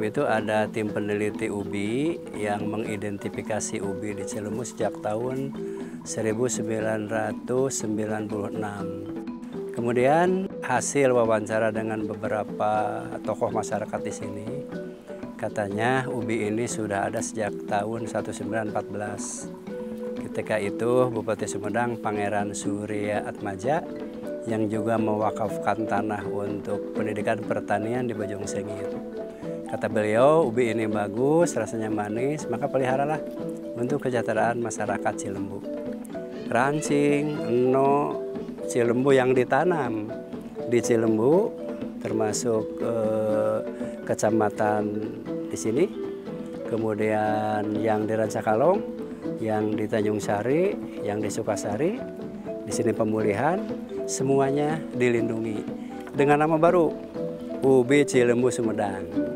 itu ada tim peneliti UBI yang mengidentifikasi ubi di Cilembu sejak tahun 1996. Kemudian hasil wawancara dengan beberapa tokoh masyarakat di sini, katanya ubi ini sudah ada sejak tahun 1914. Ketika itu Bupati Sumedang Pangeran Surya Atmaja yang juga mewakafkan tanah untuk pendidikan pertanian di Bojong Sengit. Kata beliau, ubi ini bagus, rasanya manis, maka peliharalah untuk kesejahteraan masyarakat Cilembu. Rancing, eno, Cilembu yang ditanam di Cilembu, termasuk kecamatan di sini, kemudian yang di Rancakalong, yang di Tanjung Sari, yang di Sukasari, di sini pemulihan, semuanya dilindungi dengan nama baru, Ubi Cilembu Sumedang.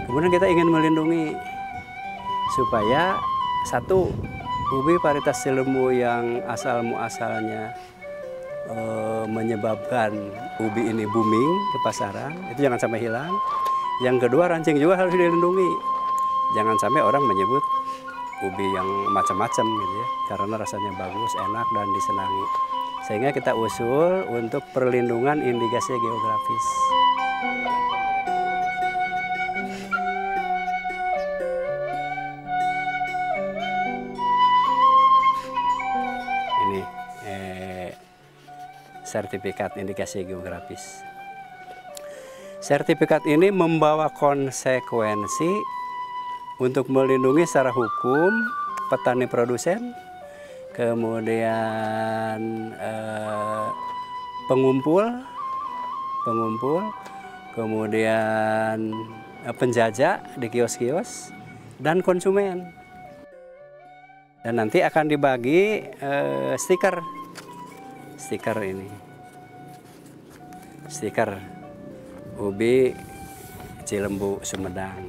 Kemudian kita ingin melindungi supaya satu, ubi varietas Cilembu yang asal muasalnya menyebabkan ubi ini booming ke pasaran, itu jangan sampai hilang. Yang kedua, rancing juga harus dilindungi. Jangan sampai orang menyebut ubi yang macam-macam gitu ya, karena rasanya bagus, enak, dan disenangi. Sehingga kita usul untuk perlindungan indikasi geografis. Ini sertifikat indikasi geografis. Sertifikat ini membawa konsekuensi untuk melindungi secara hukum petani produsen, kemudian pengumpul, kemudian penjajah di kios-kios, dan konsumen. Dan nanti akan dibagi stiker ini, stiker ubi Cilembu Sumedang.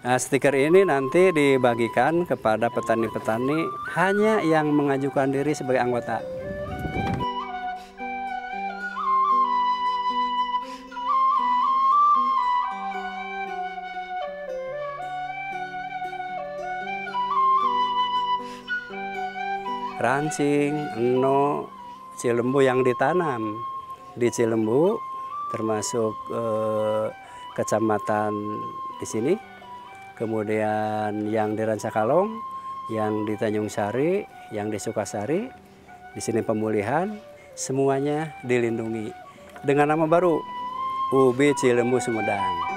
Nah, stiker ini nanti dibagikan kepada petani-petani hanya yang mengajukan diri sebagai anggota. Rancing, eno, Cilembu yang ditanam di Cilembu, termasuk kecamatan di sini, kemudian yang di Rancakalong, yang di Tanjung Sari, yang di Sukasari, di sini pemulihan, semuanya dilindungi dengan nama baru, Ubi Cilembu Sumedang.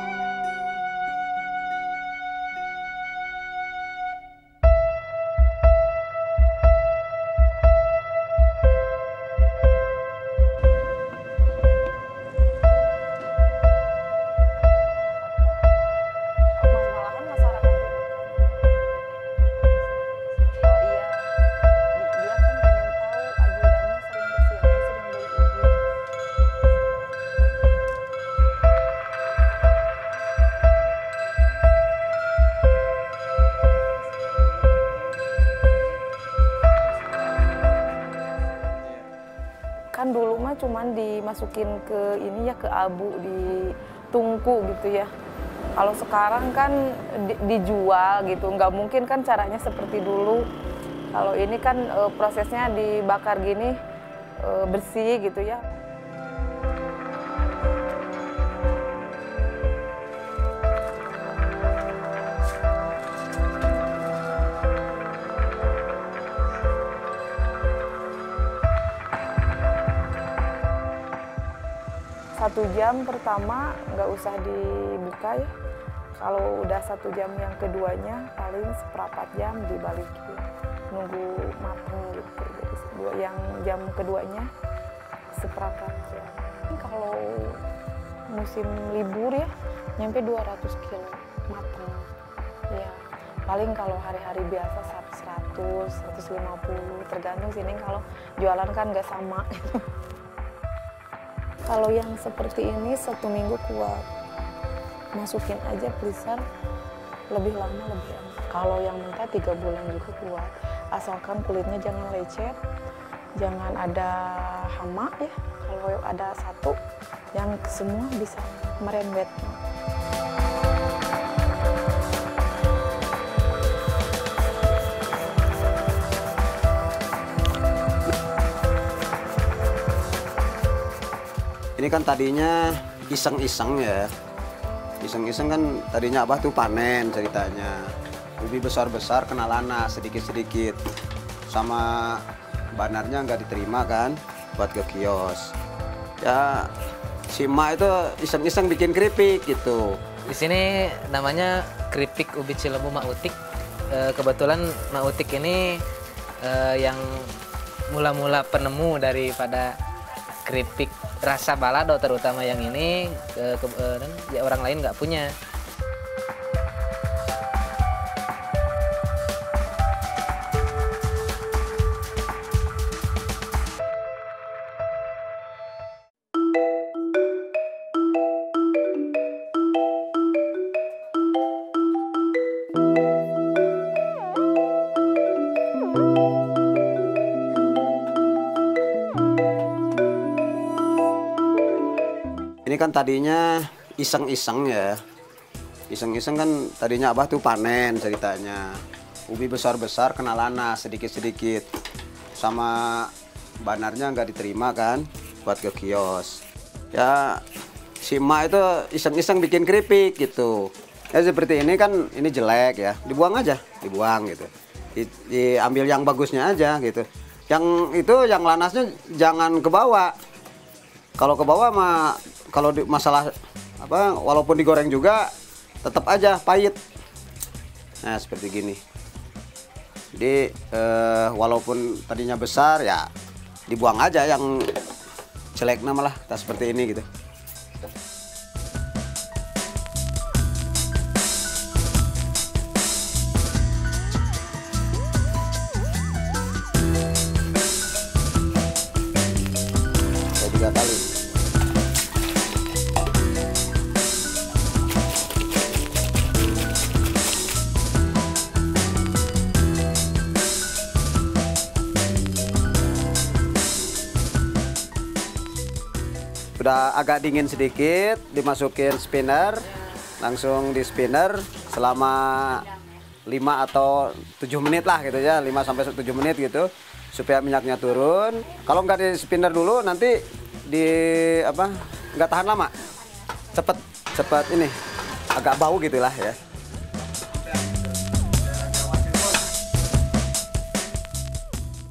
cuman dimasukin ke ini ya, ke abu, ditungku gitu ya. Kalau sekarang kan dijual gitu, nggak mungkin kan caranya seperti dulu. Kalau ini kan prosesnya dibakar gini, bersih gitu ya. Satu jam pertama nggak usah dibuka ya. Kalau udah 1 jam yang keduanya paling seperempat jam dibalikin, nunggu matang gitu. Jadi yang jam keduanya seperempat jam. Kalau musim libur ya nyampe 200 kilo matang. Ya paling kalau hari-hari biasa 100, 150 tergantung sini, kalau jualan kan nggak sama. Kalau yang seperti ini 1 minggu kuat, masukin aja freezer lebih lama lebih enak. Kalau yang mentah 3 bulan juga kuat, asalkan kulitnya jangan lecet, jangan ada hama ya. Kalau ada satu, yang semua bisa merembet. Ini kan tadinya iseng-iseng ya. Iseng-iseng kan tadinya Abah tuh panen ceritanya. Ubi besar-besar kena lana sedikit-sedikit. Sama banarnya nggak diterima kan buat ke kios. Ya si emak itu iseng-iseng bikin keripik gitu. Di sini namanya keripik ubi Cilembu Mak Utik. Kebetulan Mak Utik ini yang mula-mula penemu daripada keripik rasa balado, terutama yang ini ya orang lain nggak punya. Ini kan tadinya iseng-iseng ya. Iseng-iseng kan tadinya Abah tuh panen ceritanya. Ubi besar-besar kena lana sedikit-sedikit. Sama banarnya nggak diterima kan buat ke kios. Ya si emak itu iseng-iseng bikin keripik gitu. Ya seperti ini kan, ini jelek ya. Dibuang aja, dibuang gitu. Diambil yang bagusnya aja gitu. Yang itu yang lanasnya jangan ke bawah. Kalau ke bawah mah, kalau masalah apa, walaupun digoreng juga tetap aja pahit. Nah seperti gini. Jadi walaupun tadinya besar ya dibuang aja, yang jeleknya malah seperti ini gitu. Saya 3 kali. Udah agak dingin sedikit, dimasukin spinner, langsung di spinner selama 5 atau 7 menit lah gitu ya, 5 sampai 7 menit gitu, supaya minyaknya turun. Kalau nggak di spinner dulu nanti di apa, nggak tahan lama, cepet ini agak bau gitulah ya.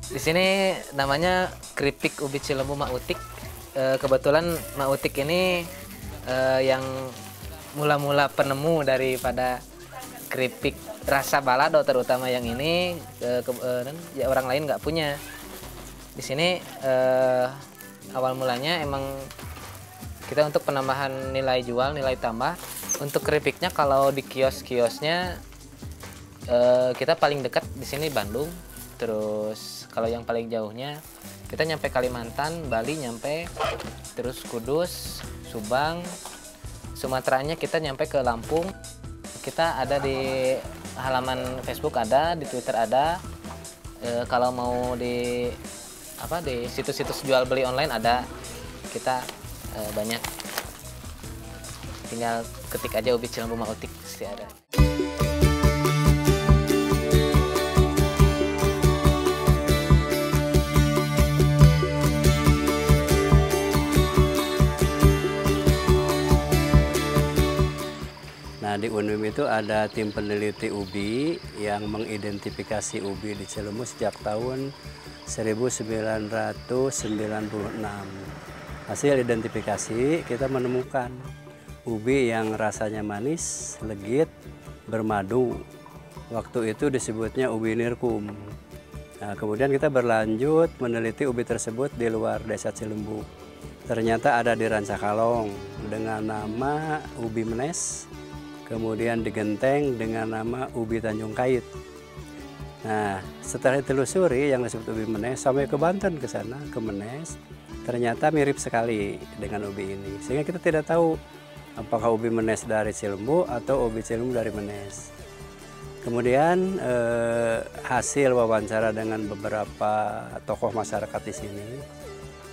Di sini namanya keripik ubi Cilembu Mak Utik. Kebetulan Mak Utik ini yang mula-mula penemu daripada keripik rasa balado, terutama yang ini ya orang lain nggak punya. Di sini awal mulanya emang kita untuk penambahan nilai jual, nilai tambah. Untuk keripiknya kalau di kios-kiosnya kita paling dekat di sini Bandung. Terus kalau yang paling jauhnya kita nyampe Kalimantan, Bali nyampe, terus Kudus, Subang, Sumateranya kita nyampe ke Lampung. Kita ada di halaman Facebook ada, di Twitter ada. Kalau mau di situs-situs jual beli online ada. kita banyak. Tinggal ketik aja ubi Cilembu Mautik pasti ada. Nah, di UNUM itu ada tim peneliti ubi yang mengidentifikasi ubi di Cilembu sejak tahun 1996. Hasil identifikasi kita menemukan ubi yang rasanya manis, legit, bermadu. Waktu itu disebutnya ubi nirkum. Nah, kemudian kita berlanjut meneliti ubi tersebut di luar desa Cilembu. Ternyata ada di Rancakalong dengan nama ubi menes, kemudian di Genteng dengan nama ubi Tanjung Kait. Nah, setelah ditelusuri yang disebut ubi menes sampai ke Banten ke sana, ke Menes, ternyata mirip sekali dengan ubi ini. Sehingga kita tidak tahu apakah ubi menes dari Cilembu atau ubi Cilembu dari Menes. Kemudian hasil wawancara dengan beberapa tokoh masyarakat di sini,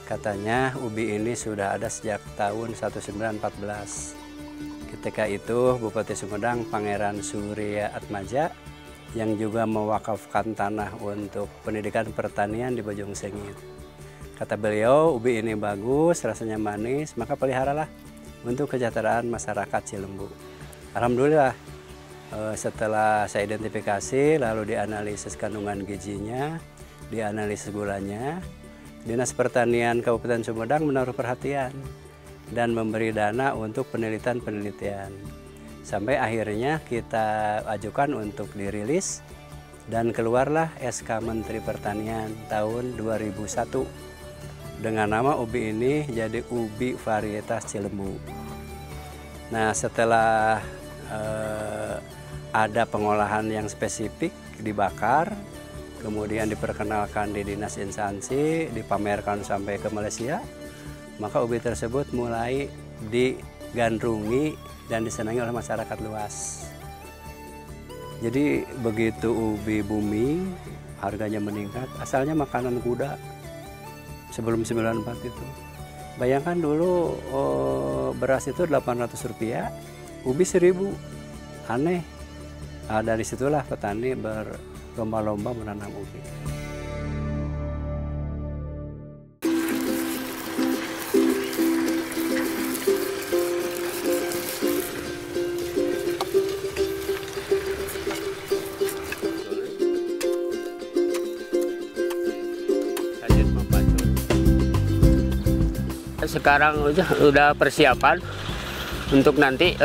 katanya ubi ini sudah ada sejak tahun 1914. Ketika itu Bupati Sumedang Pangeran Surya Atmaja yang juga mewakafkan tanah untuk pendidikan pertanian di Bojong Sengit. Kata beliau, ubi ini bagus, rasanya manis, maka peliharalah untuk kesejahteraan masyarakat Cilembu. Alhamdulillah, setelah saya identifikasi, lalu dianalisis kandungan gizinya, dianalisis gulanya, Dinas Pertanian Kabupaten Sumedang menaruh perhatian dan memberi dana untuk penelitian. Sampai akhirnya kita ajukan untuk dirilis dan keluarlah SK Menteri Pertanian tahun 2001 dengan nama ubi ini jadi ubi varietas Cilembu. Nah, setelah ada pengolahan yang spesifik, dibakar, kemudian diperkenalkan di dinas instansi, dipamerkan sampai ke Malaysia, maka ubi tersebut mulai digandrungi dan disenangi oleh masyarakat luas. Jadi begitu ubi booming, harganya meningkat. Asalnya makanan kuda sebelum 94 itu. Bayangkan dulu beras itu Rp800, ubi 1.000. Aneh. Nah, dari situlah petani berlomba-lomba menanam ubi. Sekarang udah persiapan untuk nanti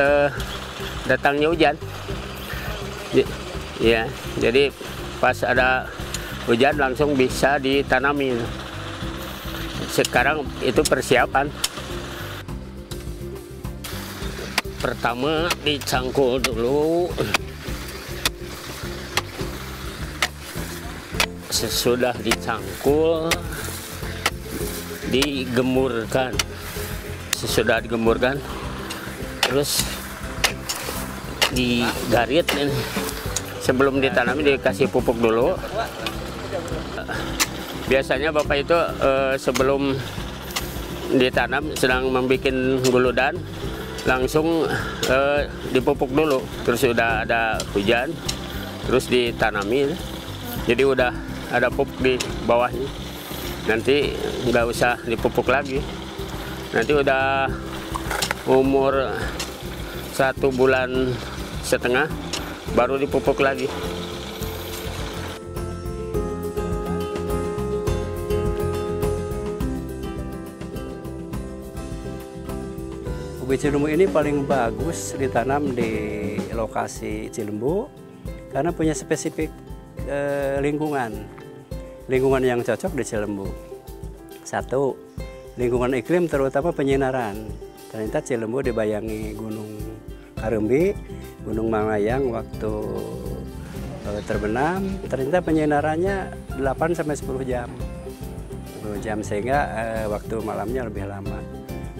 datangnya hujan. Ya, jadi pas ada hujan langsung bisa ditanami. Sekarang itu persiapan. Pertama dicangkul dulu. Sesudah dicangkul, digemburkan. Sesudah digemburkan, terus digarit ini. Sebelum ditanami dikasih pupuk dulu. Biasanya Bapak itu sebelum ditanam sedang membuat guludan, langsung dipupuk dulu. Terus udah ada hujan, terus ditanami. Jadi udah ada pupuk di bawahnya. Nanti nggak usah dipupuk lagi. Nanti udah umur 1,5 bulan baru dipupuk lagi. Ubi Cilembu ini paling bagus ditanam di lokasi Cilembu karena punya spesifik lingkungan yang cocok di Cilembu. Satu, lingkungan iklim terutama penyinaran. Ternyata Cilembu dibayangi Gunung Karembi, Gunung Manglayang waktu terbenam, ternyata penyinarannya 8-10 jam. 10 jam sehingga waktu malamnya lebih lama.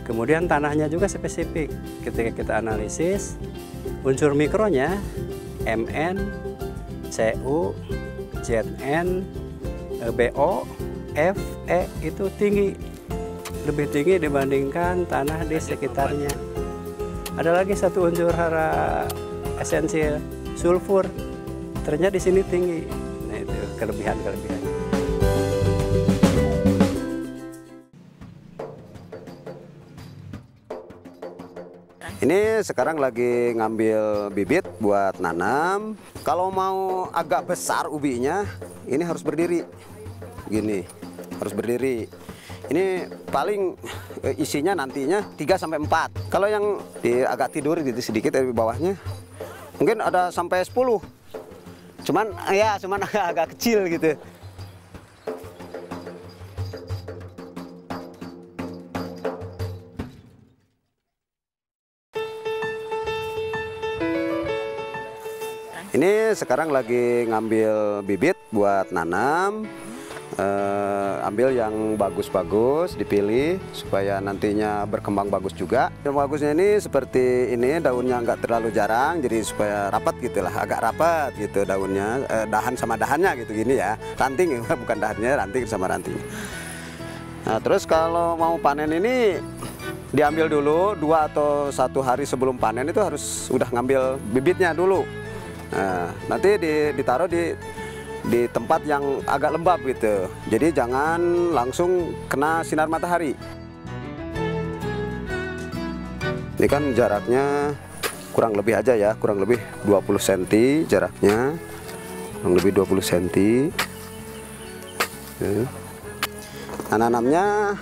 Kemudian tanahnya juga spesifik. Ketika kita analisis, unsur mikronya Mn, Cu, Zn, BO, F, E itu tinggi. lebih tinggi dibandingkan tanah di sekitarnya. Ada lagi satu unsur hara esensial, sulfur. Ternyata di sini tinggi. Nah, itu kelebihan-kelebihannya. Ini sekarang lagi ngambil bibit buat nanam. Kalau mau agak besar ubinya, ini harus berdiri. Gini, harus berdiri. Ini paling isinya nantinya 3-4. Kalau yang agak tidur gitu sedikit dari bawahnya, mungkin ada sampai 10. Cuman agak kecil gitu. Ini sekarang lagi ngambil bibit buat nanam. Ambil yang bagus-bagus, dipilih supaya nantinya berkembang bagus juga. Yang bagusnya ini seperti ini, daunnya nggak terlalu jarang, jadi supaya rapat gitulah, agak rapat gitu daunnya, dahan sama dahannya gitu gini ya, ranting bukan dahannya, ranting sama ranting. Nah, terus kalau mau panen ini diambil dulu 2 atau 1 hari sebelum panen itu harus udah ngambil bibitnya dulu. Nah, nanti ditaruh di tempat yang agak lembab gitu. Jadi jangan langsung kena sinar matahari. Ini kan jaraknya kurang lebih aja ya, kurang lebih 20 cm jaraknya. Kurang lebih 20 cm. Nah, nanamnya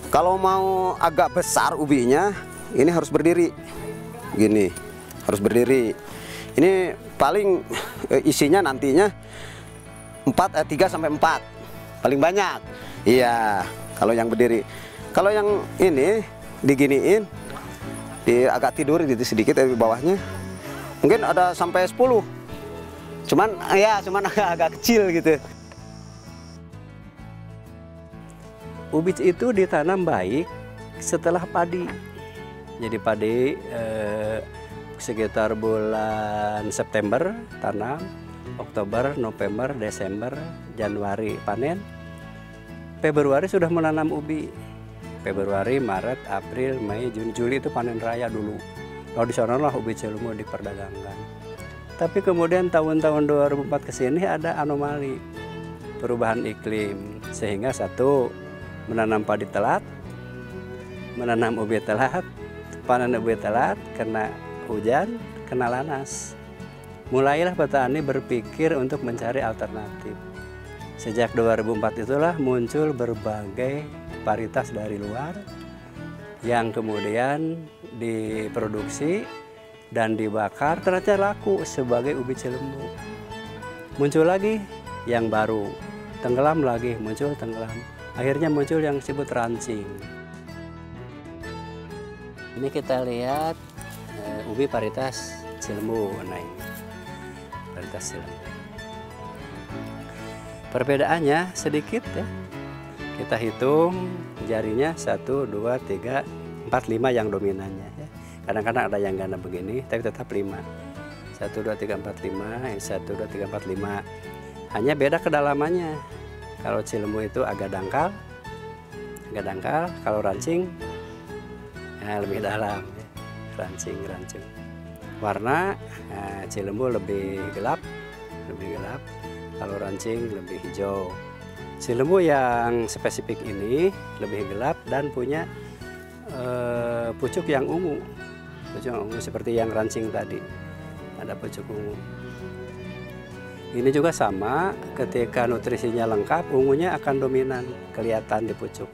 kalau mau agak besar ubinya, ini harus berdiri. Gini, harus berdiri. Ini paling isinya nantinya 3-4 paling banyak. Iya, kalau yang berdiri. Kalau yang ini diginiin, agak tidur gitu sedikit dari bawahnya, mungkin ada sampai 10. Cuman agak kecil gitu. Ubi itu ditanam baik setelah padi. Jadi padi sekitar bulan September tanam, Oktober, November, Desember, Januari panen, Februari sudah menanam ubi. Februari, Maret, April, Mei, Juni, Juli itu panen raya dulu. Kalau di sana lah ubi Cilemu diperdagangkan. Tapi kemudian tahun-tahun 2004 ke sini ada anomali perubahan iklim, sehingga satu menanam padi telat, menanam ubi telat, panen ubi telat, kena hujan, kena lanas. Mulailah petani berpikir untuk mencari alternatif. Sejak 2004 itulah muncul berbagai varietas dari luar yang kemudian diproduksi dan dibakar, ternyata laku sebagai ubi Cilemu. Muncul lagi yang baru, tenggelam lagi, muncul tenggelam. Akhirnya muncul yang disebut rancing. Ini kita lihat ubi varietas Cilemu. Nah, ini varietas Cilemu. Perbedaannya sedikit ya. Kita hitung jarinya 1, 2, 3, 4, 5 yang dominannya ya. Kadang-kadang ada yang ganda begini, tapi tetap 5. 1, 2, 3, 4, 5, 1, 2, 3, 4, 5. Hanya beda kedalamannya. Kalau Cilemu itu agak dangkal. Kalau rancing lebih dalam ya. Rancing. Warna Cilemu lebih gelap. Kalau rancing lebih hijau. Cilemu yang spesifik ini lebih gelap dan punya pucuk yang ungu. Seperti yang rancing tadi. Ada pucuk ungu. Ini juga sama, ketika nutrisinya lengkap, ungunya akan dominan, kelihatan di pucuk.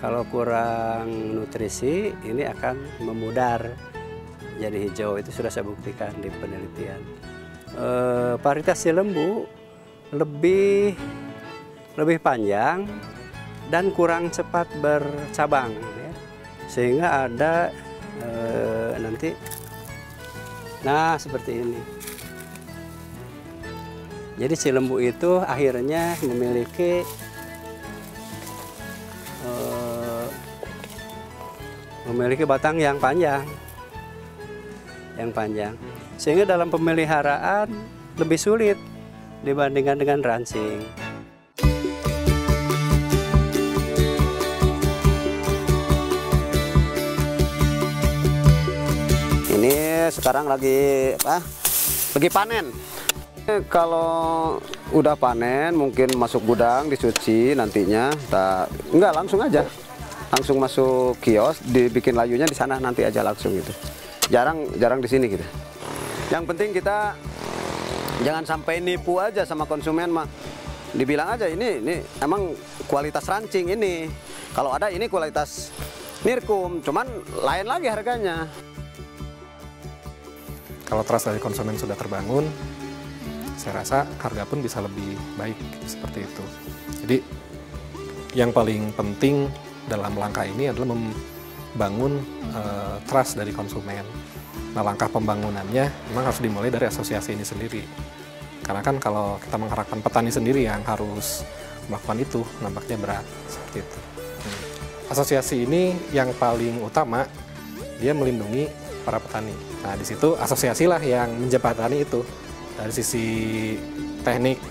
Kalau kurang nutrisi, ini akan memudar jadi hijau. Itu sudah saya buktikan di penelitian. Varietas Cilemu lebih panjang dan kurang cepat bercabang, ya. Sehingga ada nanti, nah seperti ini. Jadi Cilemu itu akhirnya memiliki batang yang panjang, sehingga dalam pemeliharaan lebih sulit dibandingkan dengan rancing. Ini sekarang lagi panen. Kalau udah panen mungkin masuk gudang dicuci nantinya. Enggak, langsung aja. Langsung masuk kios, dibikin layunya di sana nanti aja langsung gitu. Jarang di sini gitu. Yang penting kita jangan sampai nipu aja sama konsumen mah. Dibilang aja ini emang kualitas rancing ini. Kalau ada ini kualitas nirkum, cuman lain lagi harganya. Kalau trust dari konsumen sudah terbangun, saya rasa harga pun bisa lebih baik seperti itu. Jadi yang paling penting dalam langkah ini adalah membangun trust dari konsumen. Nah, langkah pembangunannya memang harus dimulai dari asosiasi ini sendiri. Karena kan kalau kita mengharapkan petani sendiri yang harus melakukan itu, nampaknya berat seperti itu. Asosiasi ini yang paling utama, dia melindungi para petani. Nah, di situ asosiasilah yang menjembatani itu. Dari sisi teknik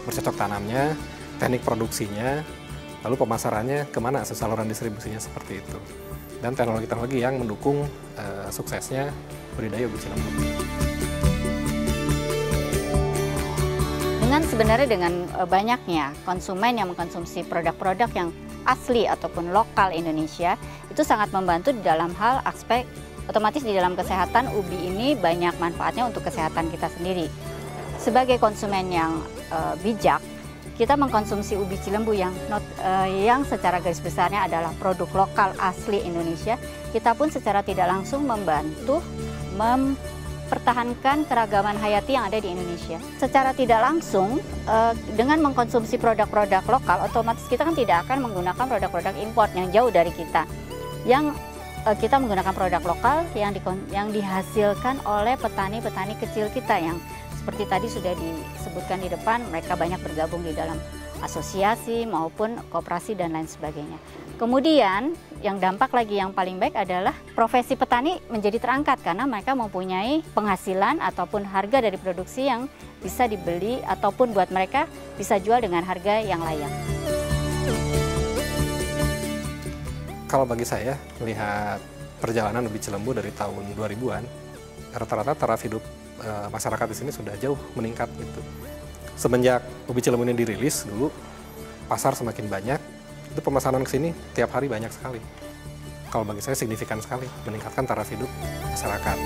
bercocok tanamnya, teknik produksinya, lalu pemasarannya kemana, saluran distribusinya seperti itu. Dan teknologi-teknologi yang mendukung suksesnya budidaya ubi cilembu. Sebenarnya dengan banyaknya konsumen yang mengkonsumsi produk-produk yang asli ataupun lokal Indonesia, itu sangat membantu di dalam hal aspek otomatis di dalam kesehatan. Ubi ini banyak manfaatnya untuk kesehatan kita sendiri. Sebagai konsumen yang bijak, kita mengkonsumsi ubi cilembu yang secara garis besarnya adalah produk lokal asli Indonesia. Kita pun secara tidak langsung membantu mempertahankan keragaman hayati yang ada di Indonesia. Secara tidak langsung, dengan mengkonsumsi produk-produk lokal, otomatis kita kan tidak akan menggunakan produk-produk impor yang jauh dari kita. Yang kita menggunakan produk lokal yang dihasilkan oleh petani-petani kecil kita yang seperti tadi sudah disebutkan di depan, mereka banyak bergabung di dalam asosiasi maupun koperasi dan lain sebagainya. Kemudian yang dampak lagi yang paling baik adalah profesi petani menjadi terangkat karena mereka mempunyai penghasilan ataupun harga dari produksi yang bisa dibeli ataupun buat mereka bisa jual dengan harga yang layak. Kalau bagi saya, melihat perjalanan ubi cilembu dari tahun 2000-an, rata-rata taraf hidup masyarakat di sini sudah jauh meningkat gitu. Semenjak ubi cilembu ini dirilis dulu, pasar semakin banyak, itu pemesanan ke sini tiap hari banyak sekali. Kalau bagi saya signifikan sekali meningkatkan taraf hidup masyarakat.